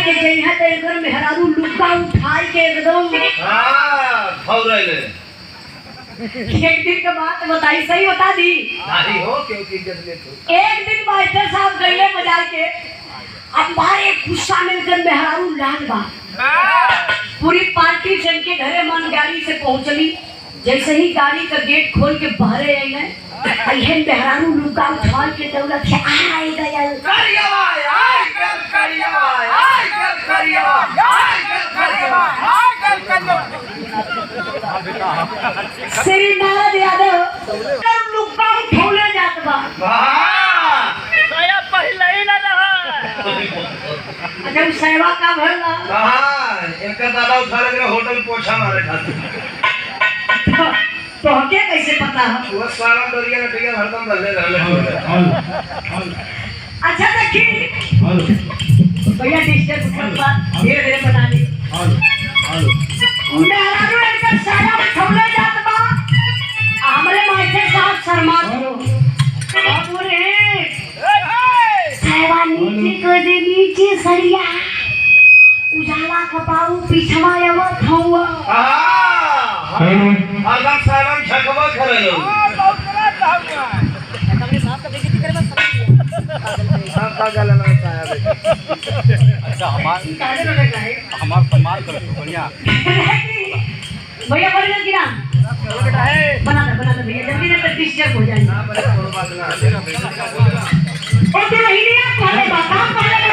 के जइहा त एकर मेहरारू लुक्का उठाई के एकदम हां फौरैले। एक दिन के बात बताई, सही बता दी नहीं हो क्योंकि इज्जत ले तो। एक दिन मास्टर साहब गईले बाजार के, अब बारे गुस्सा में एकर मेहरारू लाल बा। पूरी पार्टी से इनके घरे मन गाड़ी से पहुंचली। जैसे ही गाड़ी का गेट खोल के बाहर आइले, अइहन मेहरारू लुक्का उठा के दौड़त है आई गया करियावा आई कर करियावा आई कर करियावा आई कर करियावा आई कर करियावा। श्री नारायण यादव कर लुक्का उठौले जात बा। हां साया पहले ही ना रहा। जब सेवा का भरला हां इनका दादा उठा ले होटल पोछा मारे खातिर। तो हके कैसे पता है? वो सारा डोरिया ने टिके हरदम बदले रहले। अच्छा देखी भैया डिस्टर्ब कर बात धीरे धीरे बना ली। मेहरारू एकदम साया उठौले जात बा। हमरे मास्टर साहब शर्मा बाबू रे सेवा नीचे को दे, नीचे सरिया उजाला का बाबू पिछवा आवत हवा। हरदम सावन छकवा करे लो। हमने साहब का बेइज्जती करे बस साहब का गला में आया बे। अच्छा हमार सम्मान करो बढ़िया भैया बड़ी जल्दी ना बेटा है बना दे भैया, जल्दी ना डिस्टर्ब हो जाएगा। ना बड़े कोई बात ना। और तू नहीं लिया पहले बता पहले